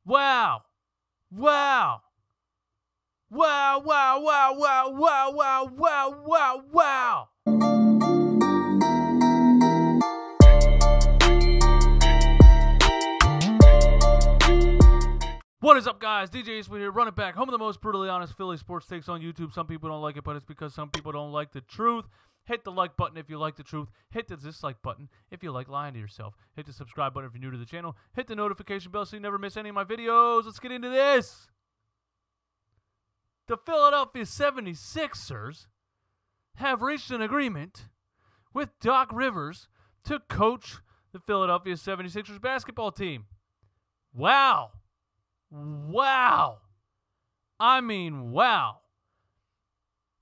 Wow. Wow. Wow, wow, wow, wow, wow, wow, wow, wow, wow. What is up, guys? DJ Swooped here, running back, home of the most brutally honest Philly sports takes on YouTube. Some people don't like it, but it's because some people don't like the truth. Hit the like button if you like the truth. Hit the dislike button if you like lying to yourself. Hit the subscribe button if you're new to the channel. Hit the notification bell so you never miss any of my videos. Let's get into this. The Philadelphia 76ers have reached an agreement with Doc Rivers to coach the Philadelphia 76ers basketball team. Wow. Wow. I mean, wow.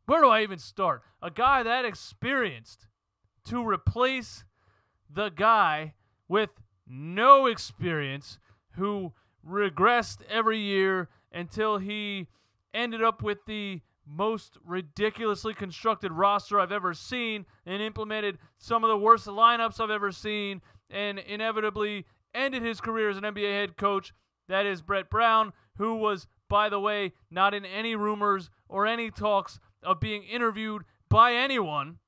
Where do I even start? A guy that experienced to replace the guy with no experience who regressed every year until he ended up with the most ridiculously constructed roster I've ever seen and implemented some of the worst lineups I've ever seen and inevitably ended his career as an NBA head coach. That is Brett Brown, who was, by the way, not in any rumors or any talks of being interviewed by anyone.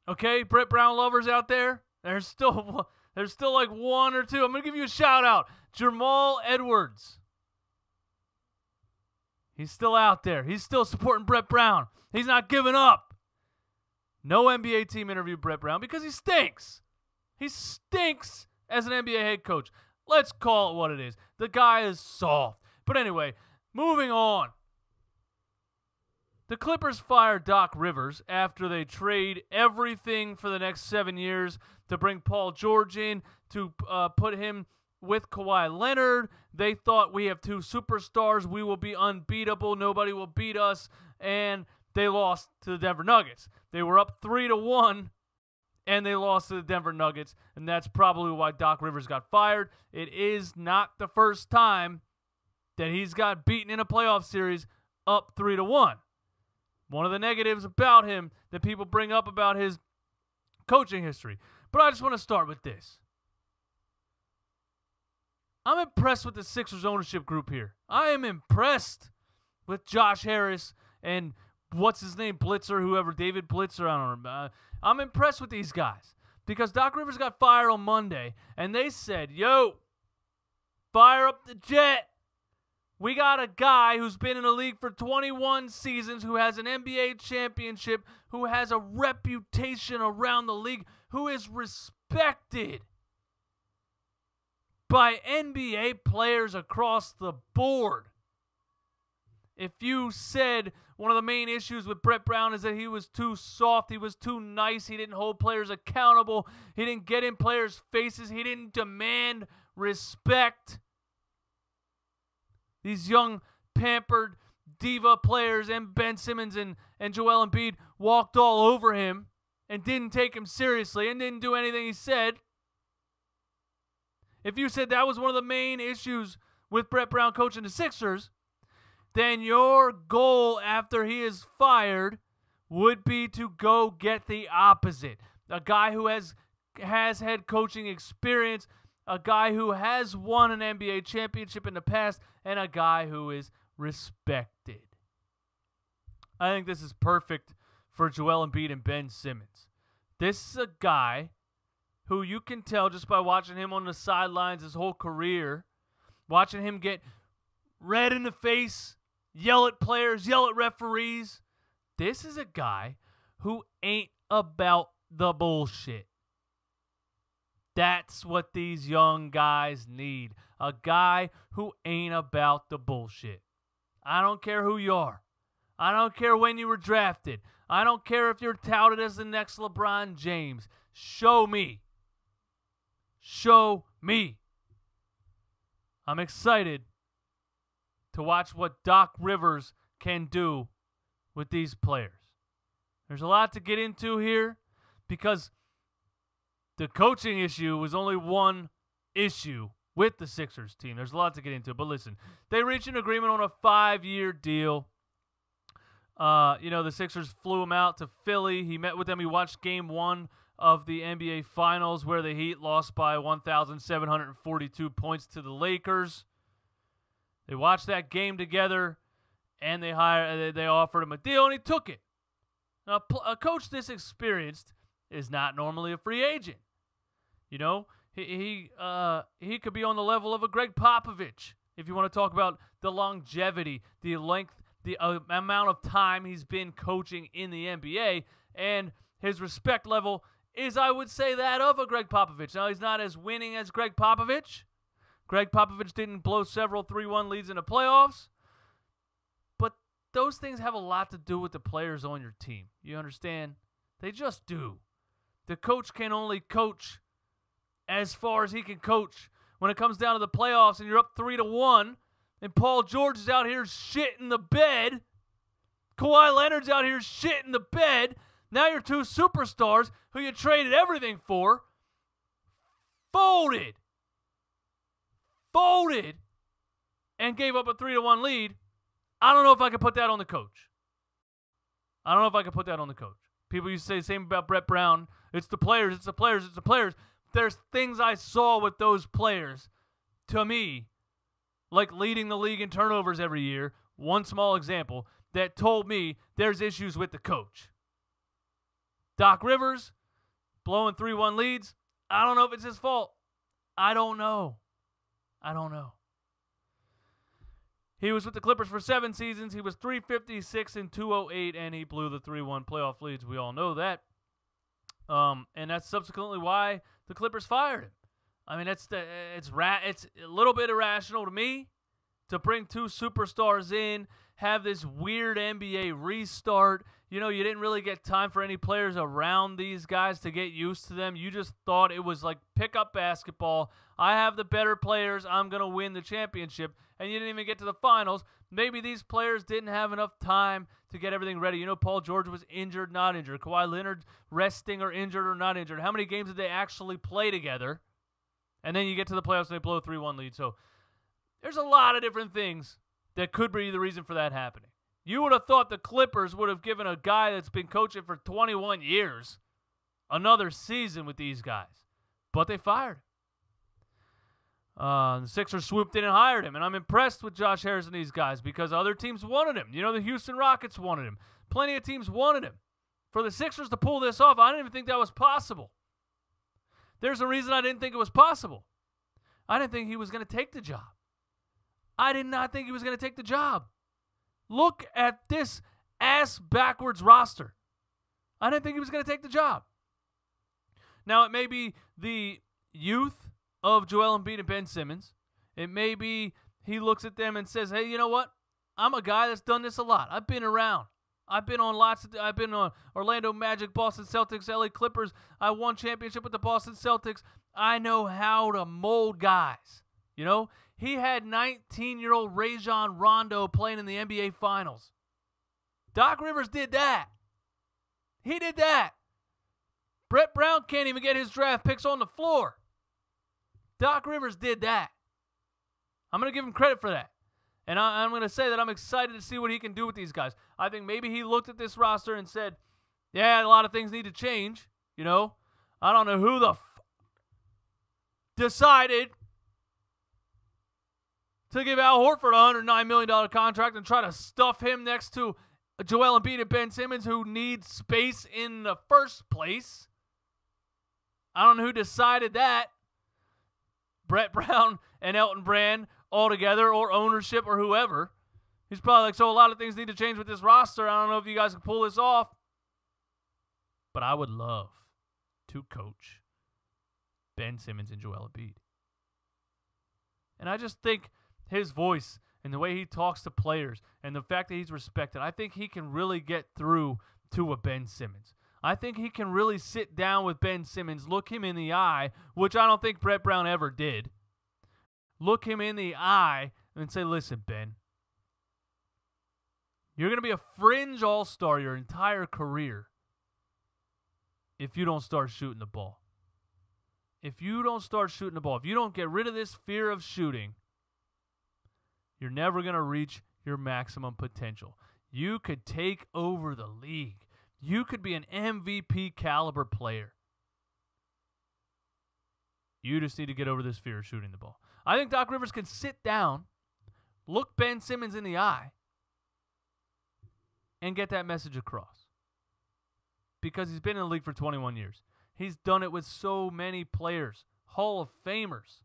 Okay, Brett Brown lovers out there, there's still like one or two. I'm going to give you a shout out. Jamal Edwards. He's still out there. He's still supporting Brett Brown. He's not giving up. No NBA team interviewed Brett Brown because he stinks. He stinks as an NBA head coach. Let's call it what it is. The guy is soft. But anyway, moving on. The Clippers fired Doc Rivers after they trade everything for the next 7 years to bring Paul George in to put him with Kawhi Leonard. They thought, we have two superstars. We will be unbeatable. Nobody will beat us. And they lost to the Denver Nuggets. They were up 3-1. And they lost to the Denver Nuggets, and that's probably why Doc Rivers got fired. It is not the first time that he's got beaten in a playoff series up 3-1. One of the negatives about him that people bring up about his coaching history. But I just want to start with this. I'm impressed with the Sixers ownership group here. I am impressed with Josh Harris and what's his name, Blitzer, whoever, David Blitzer, I don't remember. I'm impressed with these guys because Doc Rivers got fired on Monday, and they said, yo, fire up the jet. We got a guy who's been in the league for 21 seasons, who has an NBA championship, who has a reputation around the league, who is respected by NBA players across the board. If you said one of the main issues with Brett Brown is that he was too soft, he was too nice, he didn't hold players accountable, he didn't get in players' faces, he didn't demand respect. These young, pampered diva players and Ben Simmons and Joel Embiid walked all over him and didn't take him seriously and didn't do anything he said. If you said that was one of the main issues with Brett Brown coaching the Sixers, then your goal after he is fired would be to go get the opposite. A guy who has head coaching experience, a guy who has won an NBA championship in the past, and a guy who is respected. I think this is perfect for Joel Embiid and Ben Simmons. This is a guy who you can tell just by watching him on the sidelines his whole career, watching him get red in the face, yell at players, yell at referees. This is a guy who ain't about the bullshit. That's what these young guys need. A guy who ain't about the bullshit. I don't care who you are. I don't care when you were drafted. I don't care if you're touted as the next LeBron James. Show me. Show me. I'm excited to watch what Doc Rivers can do with these players. There's a lot to get into here because the coaching issue was only one issue with the Sixers team. There's a lot to get into, but listen, they reached an agreement on a 5-year deal. The Sixers flew him out to Philly. He met with them. He watched Game 1 of the NBA Finals where the Heat lost by 1,742 points to the Lakers. They watched that game together, and they offered him a deal, and he took it. Now, a coach this experienced is not normally a free agent. You know, he could be on the level of a Greg Popovich if you want to talk about the longevity, the length, the amount of time he's been coaching in the NBA, and his respect level is, I would say, that of a Greg Popovich. Now, he's not as winning as Greg Popovich. Greg Popovich didn't blow several 3-1 leads in the playoffs, but those things have a lot to do with the players on your team. You understand? They just do. The coach can only coach as far as he can coach. When it comes down to the playoffs and you're up 3-1, and Paul George is out here shitting the bed, Kawhi Leonard's out here shitting the bed, now your two superstars who you traded everything for, folded, and gave up a 3-1 lead. I don't know if I could put that on the coach. People used to say the same about Brett Brown. It's the players. There's things I saw with those players, to me, like leading the league in turnovers every year, one small example, that told me there's issues with the coach. Doc Rivers, blowing 3-1 leads, I don't know if it's his fault. I don't know. He was with the Clippers for 7 seasons. He was .356 and .208, and he blew the 3-1 playoff leads. We all know that. And that's subsequently why the Clippers fired him. I mean, it's a little bit irrational to me to bring two superstars in, have this weird NBA restart. You know, you didn't really get time for any players around these guys to get used to them. You just thought it was like pickup basketball. I have the better players. I'm going to win the championship. And you didn't even get to the finals. Maybe these players didn't have enough time to get everything ready. You know, Paul George was injured, not injured. Kawhi Leonard resting or injured or not injured. How many games did they actually play together? And then you get to the playoffs and they blow a 3-1 lead. So there's a lot of different things that could be the reason for that happening. You would have thought the Clippers would have given a guy that's been coaching for 21 years another season with these guys. But they fired him. The Sixers swooped in and hired him. And I'm impressed with Josh Harris and these guys because other teams wanted him. You know, the Houston Rockets wanted him. Plenty of teams wanted him. For the Sixers to pull this off, I didn't even think that was possible. There's a reason I didn't think it was possible. I didn't think he was going to take the job. I did not think he was going to take the job. Look at this ass-backwards roster. I didn't think he was going to take the job. Now, it may be the youth of Joel Embiid and Ben Simmons. It may be he looks at them and says, hey, you know what? I'm a guy that's done this a lot. I've been around. I've been on Orlando Magic, Boston Celtics, LA Clippers. I won championship with the Boston Celtics. I know how to mold guys. You know, he had 19-year-old Rajon Rondo playing in the NBA Finals. Doc Rivers did that. He did that. Brett Brown can't even get his draft picks on the floor. Doc Rivers did that. I'm going to give him credit for that. And I'm going to say that I'm excited to see what he can do with these guys. I think maybe he looked at this roster and said, yeah, a lot of things need to change. You know, I don't know who the decided to give Al Horford a $109 million contract and try to stuff him next to Joel Embiid and Ben Simmons, who need space in the first place. I don't know who decided that. Brett Brown and Elton Brand all together, or ownership, or whoever. He's probably like, so a lot of things need to change with this roster. I don't know if you guys can pull this off. But I would love to coach Ben Simmons and Joel Embiid. And I just think his voice and the way he talks to players and the fact that he's respected, I think he can really get through to a Ben Simmons. I think he can really sit down with Ben Simmons, look him in the eye, which I don't think Brett Brown ever did. Look him in the eye and say, listen, Ben, you're going to be a fringe all-star your entire career if you don't start shooting the ball. If you don't start shooting the ball, if you don't get rid of this fear of shooting, you're never going to reach your maximum potential. You could take over the league. You could be an MVP caliber player. You just need to get over this fear of shooting the ball. I think Doc Rivers can sit down, look Ben Simmons in the eye and get that message across. Because he's been in the league for 21 years. He's done it with so many players, Hall of Famers.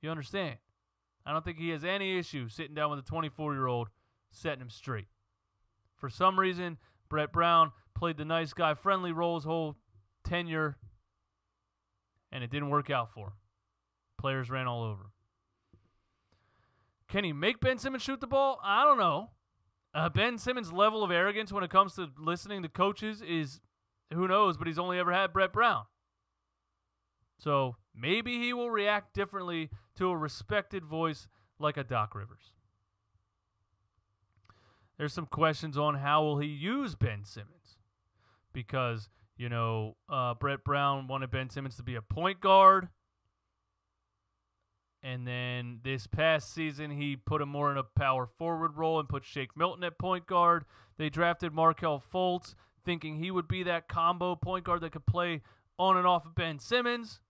You understand? I don't think he has any issue sitting down with a 24-year-old, setting him straight. For some reason, Brett Brown played the nice guy, friendly role his whole tenure, and it didn't work out for him. Players ran all over him. Can he make Ben Simmons shoot the ball? I don't know. Ben Simmons' level of arrogance when it comes to listening to coaches is, who knows, but he's only ever had Brett Brown. So maybe he will react differently to a respected voice like a Doc Rivers. There's some questions on how will he use Ben Simmons. Because, Brett Brown wanted Ben Simmons to be a point guard. And then this past season, he put him more in a power forward role and put Shake Milton at point guard. They drafted Markelle Fultz, thinking he would be that combo point guard that could play on and off of Ben Simmons.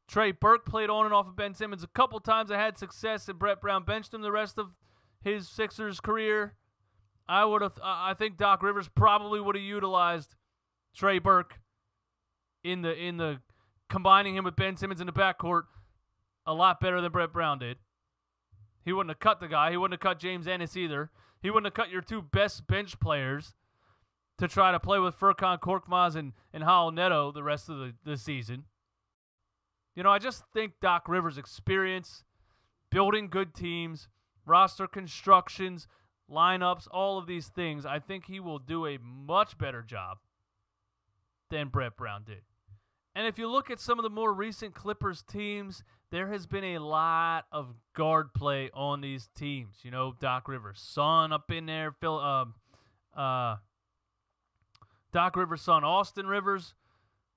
Trey Burke played on and off of Ben Simmons a couple times. I had success, and Brett Brown benched him the rest of his Sixers career. I think Doc Rivers probably would have utilized Trey Burke in the combining him with Ben Simmons in the backcourt a lot better than Brett Brown did. He wouldn't have cut the guy. He wouldn't have cut James Ennis either. He wouldn't have cut your two best bench players to try to play with Furkan Korkmaz and Hal Neto the rest of the season. I just think Doc Rivers' experience, building good teams, roster constructions, lineups, all of these things, I think he will do a much better job than Brett Brown did. And if you look at some of the more recent Clippers teams, there has been a lot of guard play on these teams. Doc Rivers' son up in there. Doc Rivers' son, Austin Rivers,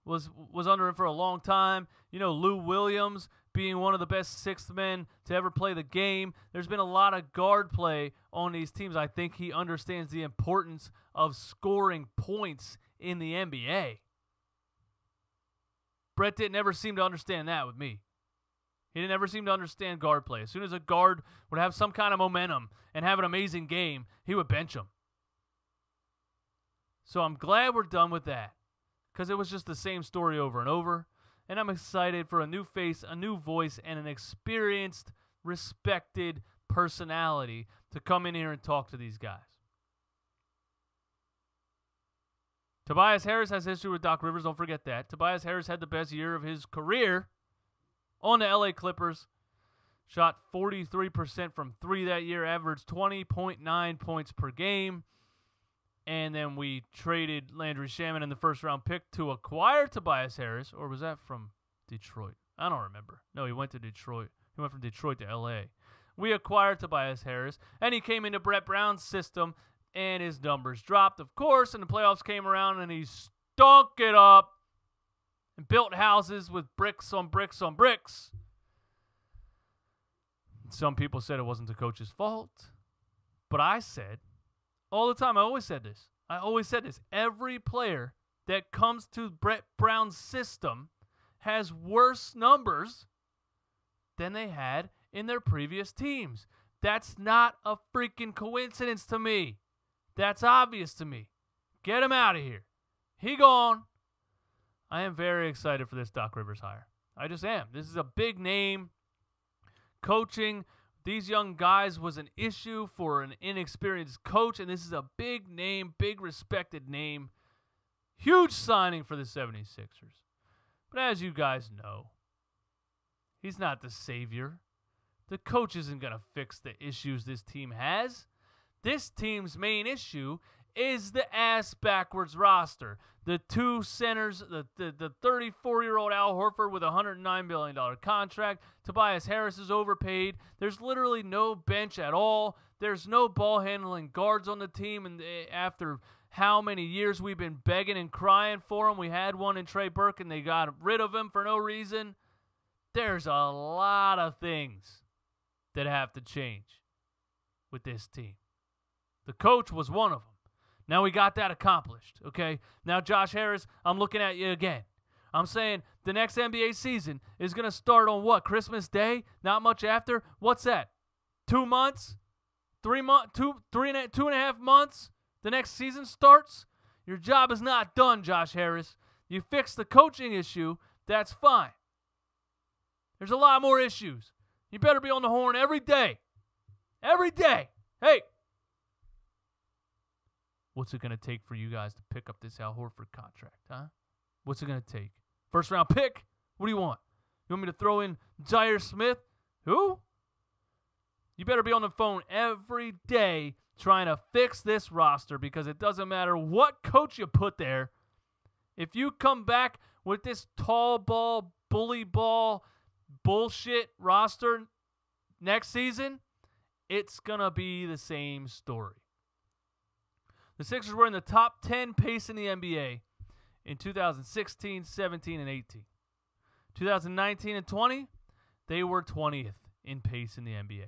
was under him for a long time. Lou Williams being one of the best sixth men to ever play the game. There's been a lot of guard play on these teams. I think he understands the importance of scoring points in the NBA. Brett didn't ever seem to understand that with me. He didn't ever seem to understand guard play. As soon as a guard would have some kind of momentum and have an amazing game, he would bench him. So I'm glad we're done with that, because it was just the same story over and over. And I'm excited for a new face, a new voice, and an experienced, respected personality to come in here and talk to these guys. Tobias Harris has history with Doc Rivers. Don't forget that. Tobias Harris had the best year of his career on the LA Clippers. Shot 43% from three that year, averaged 20.9 points per game. And then we traded Landry Shaman in the first-round pick to acquire Tobias Harris. Or was that from Detroit? I don't remember. No, he went to Detroit. He went from Detroit to L.A. We acquired Tobias Harris, and he came into Brett Brown's system, and his numbers dropped, of course, and the playoffs came around, and he stunk it up and built houses with bricks on bricks on bricks. Some people said it wasn't the coach's fault, but I said, all the time, I always said this. Every player that comes to Brett Brown's system has worse numbers than they had in their previous teams. That's not a freaking coincidence to me. That's obvious to me. Get him out of here. He gone. I am very excited for this Doc Rivers hire. I just am. This is a big name. Coaching these young guys was an issue for an inexperienced coach, and this is a big name, big respected name. Huge signing for the 76ers. But as you guys know, he's not the savior. The coach isn't going to fix the issues this team has. This team's main issue is the ass-backwards roster. The two centers, the 34-year-old Al Horford with a $109 million contract. Tobias Harris is overpaid. There's literally no bench at all. There's no ball-handling guards on the team. And after how many years we've been begging and crying for him, we had one in Trey Burke, and they got rid of him for no reason. There's a lot of things that have to change with this team. The coach was one of them. Now we got that accomplished, okay? Now, Josh Harris, I'm looking at you again. I'm saying the next NBA season is going to start on what? Christmas Day? Not much after? What's that? 2 months? 3 months? 2.5 months? The next season starts? Your job is not done, Josh Harris. You fix the coaching issue, that's fine. There's a lot more issues. You better be on the horn every day. Every day. Hey, what's it going to take for you guys to pick up this Al Horford contract, huh? What's it going to take? First round pick? What do you want? You want me to throw in Jair Smith? Who? You better be on the phone every day trying to fix this roster, because it doesn't matter what coach you put there. If you come back with this tall ball, bully ball, bullshit roster next season, it's going to be the same story. The Sixers were in the top 10 pace in the NBA in 2016, 17, and 18. 2019 and 20, they were 20th in pace in the NBA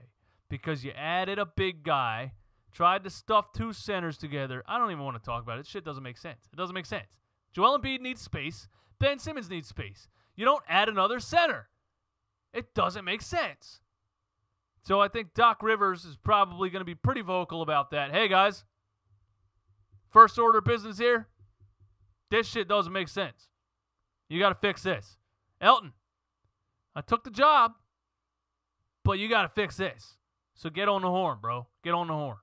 because you added a big guy, tried to stuff 2 centers together. I don't even want to talk about it. Shit doesn't make sense. It doesn't make sense. Joel Embiid needs space. Ben Simmons needs space. You don't add another center. It doesn't make sense. So I think Doc Rivers is probably going to be pretty vocal about that. Hey, guys, first order business here. This shit doesn't make sense. You got to fix this. Elton, I took the job, but you got to fix this. So get on the horn, bro. Get on the horn.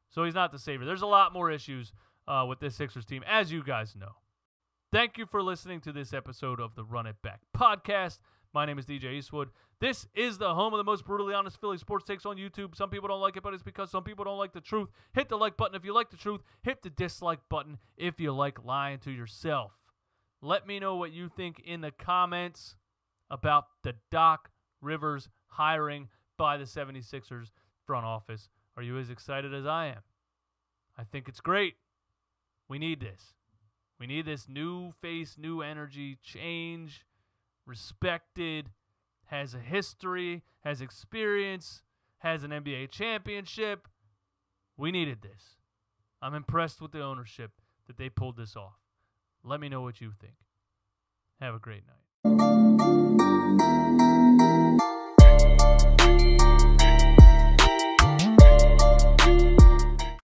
So he's not the savior. There's a lot more issues with this Sixers team, as you guys know. Thank you for listening to this episode of the Run It Back podcast. My name is DJ Eastwood. This is the home of the most brutally honest Philly sports takes on YouTube. Some people don't like it, but it's because some people don't like the truth. Hit the like button if you like the truth. Hit the dislike button if you like lying to yourself. Let me know what you think in the comments about the Doc Rivers hiring by the 76ers front office. Are you as excited as I am? I think it's great. We need this. We need this new face, new energy, change, respected, has a history, has experience, has an NBA championship. We needed this. I'm impressed with the ownership that they pulled this off. Let me know what you think. Have a great night.